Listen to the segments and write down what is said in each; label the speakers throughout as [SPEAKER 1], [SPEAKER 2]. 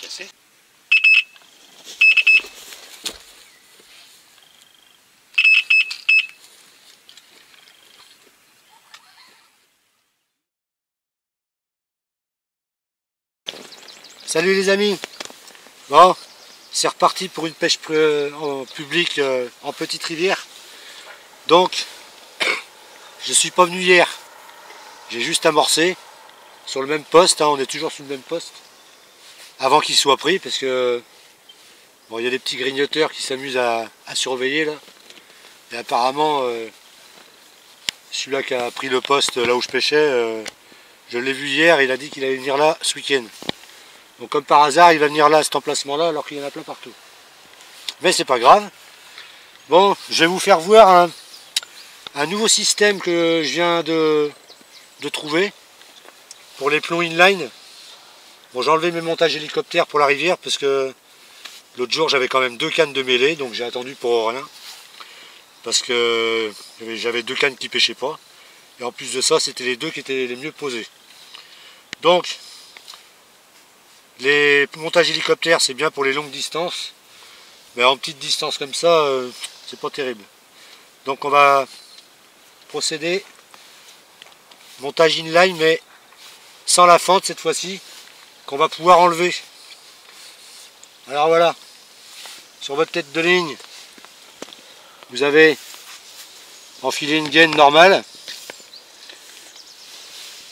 [SPEAKER 1] Cassé.
[SPEAKER 2] Salut les amis. Bon, c'est reparti pour une pêche en public en petite rivière. Donc, je suis pas venu hier. J'ai juste amorcé sur le même poste, hein, on est toujours sur le même poste. Avant qu'il soit pris, parce que bon, il y a des petits grignoteurs qui s'amusent à surveiller là. Et apparemment, celui-là qui a pris le poste là où je pêchais, je l'ai vu hier, il a dit qu'il allait venir là ce week-end. Donc comme par hasard, il va venir là à cet emplacement-là, alors qu'il y en a plein partout. Mais c'est pas grave. Bon, je vais vous faire voir un nouveau système que je viens de trouver pour les plombs inline. Bon, j'ai enlevé mes montages hélicoptères pour la rivière parce que l'autre jour j'avais quand même 2 cannes de mêlée, donc j'ai attendu pour rien. Parce que j'avais 2 cannes qui pêchaient pas. Et en plus de ça, c'était les 2 qui étaient les mieux posés. Donc, les montages hélicoptères, c'est bien pour les longues distances. Mais en petite distance comme ça, c'est pas terrible. Donc on va procéder. Montage inline, mais sans la fente cette fois-ci, qu'on va pouvoir enlever. Alors voilà, sur votre tête de ligne, vous avez enfilé une gaine normale.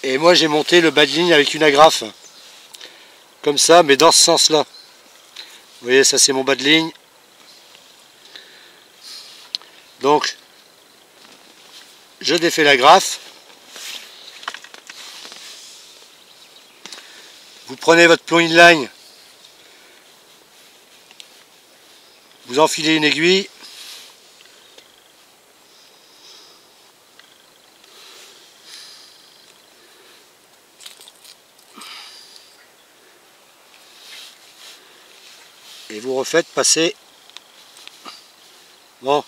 [SPEAKER 2] Et moi j'ai monté le bas de ligne avec une agrafe. Comme ça, mais dans ce sens-là. Vous voyez, ça c'est mon bas de ligne. Donc, je défais l'agrafe. Vous prenez votre plomb inline. Vous enfilez une aiguille. Et vous refaites passer. Bon,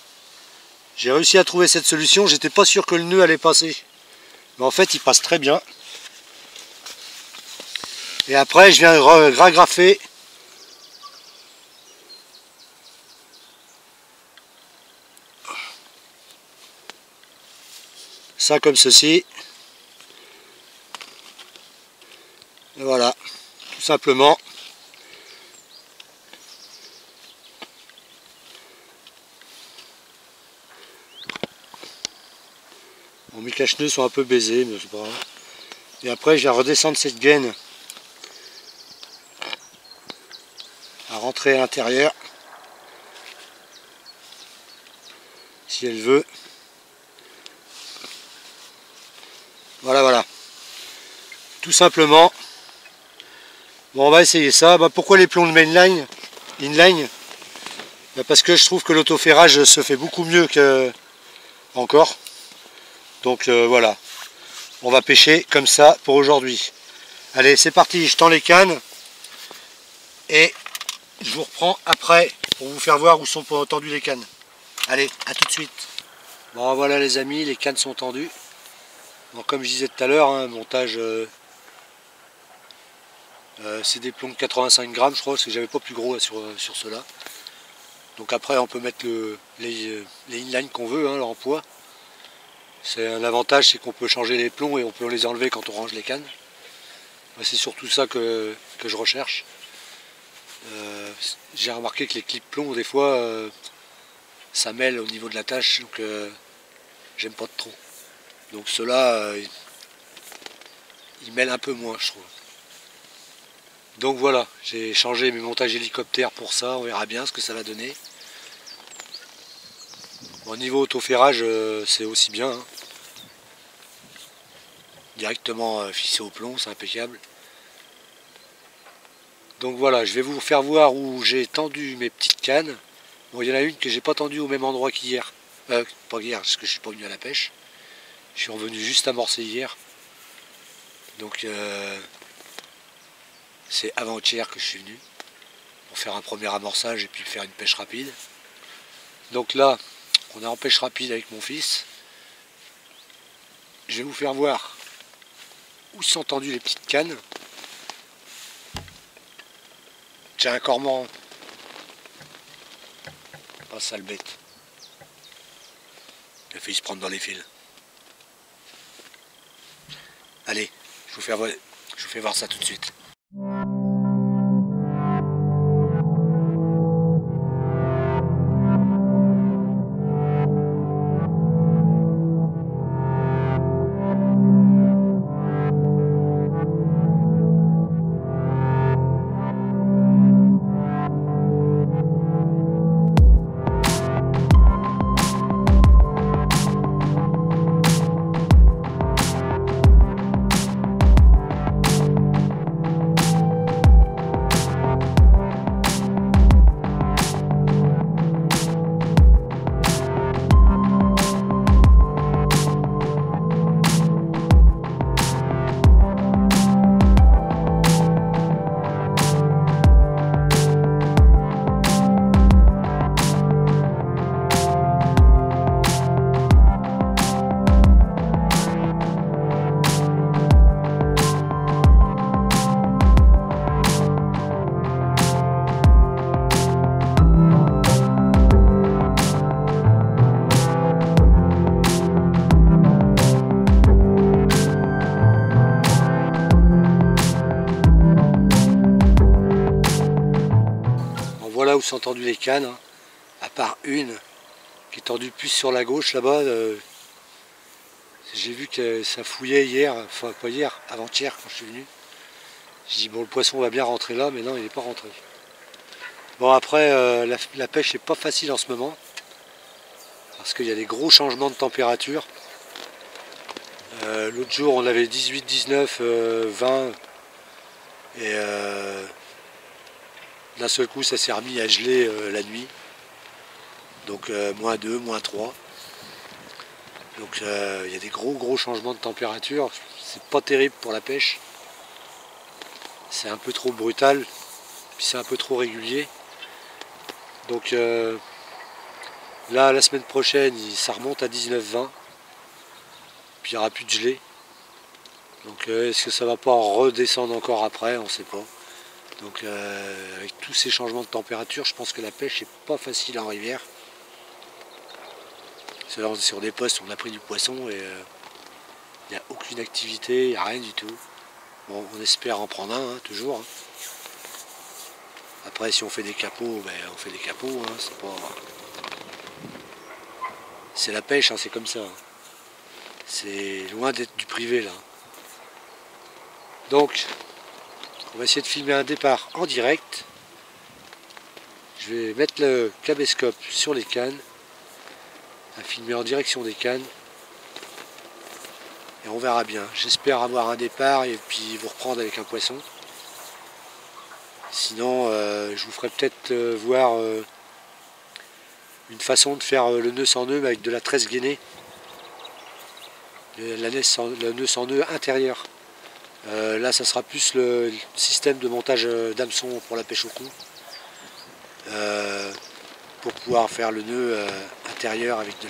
[SPEAKER 2] j'ai réussi à trouver cette solution. J'étais pas sûr que le nœud allait passer, mais en fait il passe très bien. Et après je viens ragrafer ça comme ceci. Et voilà, tout simplement. Bon, mes cache-nœuds sont un peu baisés, mais c'est pas grave. Et après, je viens redescendre cette gaine à rentrer à l'intérieur, si elle veut. Voilà, voilà. Tout simplement. Bon, on va essayer ça. Bah, pourquoi les plombs de mainline, inline? Bah, parce que je trouve que l'autoferrage se fait beaucoup mieux que encore. Donc voilà, on va pêcher comme ça pour aujourd'hui. Allez, c'est parti, je tends les cannes et je vous reprends après pour vous faire voir où sont tendues les cannes. Allez, à tout de suite. Bon voilà les amis, les cannes sont tendues. Bon, comme je disais tout à l'heure, hein, montage, c'est des plombs de 85 grammes je crois, parce que j'avais pas plus gros là, sur ceux-là. Donc après on peut mettre les inline qu'on veut, hein, en poids. C'est un avantage, c'est qu'on peut changer les plombs et on peut les enlever quand on range les cannes. C'est surtout ça que je recherche. J'ai remarqué que les clips plombs, des fois, ça mêle au niveau de la tâche, donc j'aime pas trop. Donc ceux-là, ils mêlent un peu moins, je trouve. Donc voilà, j'ai changé mes montages hélicoptères pour ça, on verra bien ce que ça va donner. Au niveau autoferrage, c'est aussi bien. Hein. Directement fixé au plomb, c'est impeccable. Donc voilà, je vais vous faire voir où j'ai tendu mes petites cannes. Bon, il y en a une que j'ai pas tendue au même endroit qu'hier. Pas hier, parce que je suis pas venu à la pêche. Je suis revenu juste amorcer hier. Donc c'est avant-hier que je suis venu. Pour faire un premier amorçage et puis faire une pêche rapide. Donc là, on est en pêche rapide avec mon fils. Je vais vous faire voir où sont tendues les petites cannes. Tiens, un cormorant. Oh, sale bête. Il a failli se prendre dans les fils. Allez, je vous fais voir ça tout de suite. Voilà où sont tendues les cannes, hein. À part une qui est tendue plus sur la gauche là-bas. J'ai vu que ça fouillait hier, enfin pas hier, avant-hier quand je suis venu. J'ai dit bon, le poisson va bien rentrer là, mais non, il n'est pas rentré. Bon, après la pêche n'est pas facile en ce moment parce qu'il y a des gros changements de température. L'autre jour on avait 18, 19, 20 et d'un seul coup ça s'est remis à geler la nuit. Donc moins 2, moins 3. Donc il y a des gros changements de température. C'est pas terrible pour la pêche. C'est un peu trop brutal, puis c'est un peu trop régulier. Donc là la semaine prochaine ça remonte à 19-20. Puis il n'y aura plus de gelée. Donc est-ce que ça va pas redescendre encore après? On ne sait pas. Donc avec tous ces changements de température, je pense que la pêche n'est pas facile en rivière. C'est là on est sur des postes où on a pris du poisson et il n'y a aucune activité, il n'y a rien du tout. Bon, on espère en prendre un, hein, toujours. Hein. Après si on fait des capots, ben, on fait des capots. Hein, c'est pas... C'est la pêche, hein, c'est comme ça. Hein. C'est loin d'être du privé là. Donc, on va essayer de filmer un départ en direct. Je vais mettre le caméscope sur les cannes, à filmer en direction des cannes. Et on verra bien. J'espère avoir un départ et puis vous reprendre avec un poisson. Sinon, je vous ferai peut-être voir une façon de faire le nœud sans nœud avec de la tresse gainée. Le nœud sans nœud intérieur. Là ça sera plus le système de montage d'hameçon pour la pêche au cou, pour pouvoir faire le nœud intérieur avec de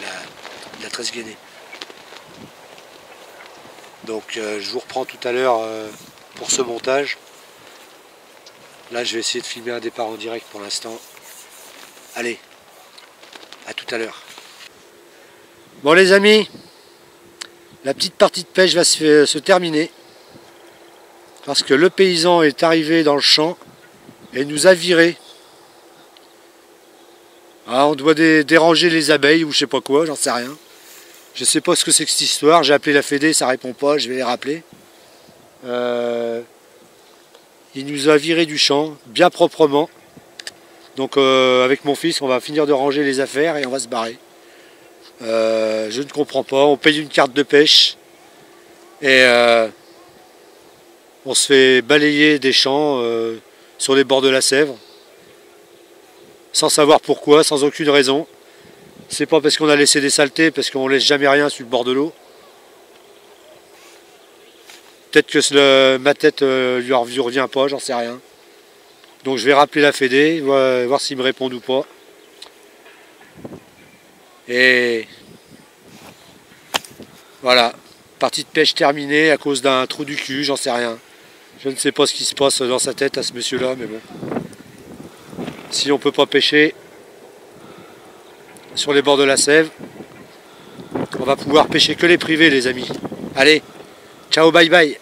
[SPEAKER 2] la tresse gainée. Donc je vous reprends tout à l'heure pour ce montage. Là je vais essayer de filmer un départ en direct pour l'instant. Allez, à tout à l'heure. Bon les amis, la petite partie de pêche va se terminer. Parce que le paysan est arrivé dans le champ et nous a viré. Ah, on doit déranger les abeilles ou je sais pas quoi, j'en sais rien. Je sais pas ce que c'est que cette histoire. J'ai appelé la Fédé, ça répond pas, je vais les rappeler. Il nous a viré du champ, bien proprement. Donc avec mon fils, on va finir de ranger les affaires et on va se barrer. Je ne comprends pas, on paye une carte de pêche. Et... on se fait balayer des champs sur les bords de la Sèvre, sans savoir pourquoi, sans aucune raison. C'est pas parce qu'on a laissé des saletés, parce qu'on laisse jamais rien sur le bord de l'eau. Peut-être que ma tête lui revient pas, j'en sais rien. Donc je vais rappeler la Fédé, voir s'ils me répondent ou pas. Et voilà, partie de pêche terminée à cause d'un trou du cul, j'en sais rien. Je ne sais pas ce qui se passe dans sa tête à ce monsieur-là, mais bon. si on peut pas pêcher sur les bords de la Sève, on va pouvoir pêcher que les privés les amis. Allez, ciao, bye bye.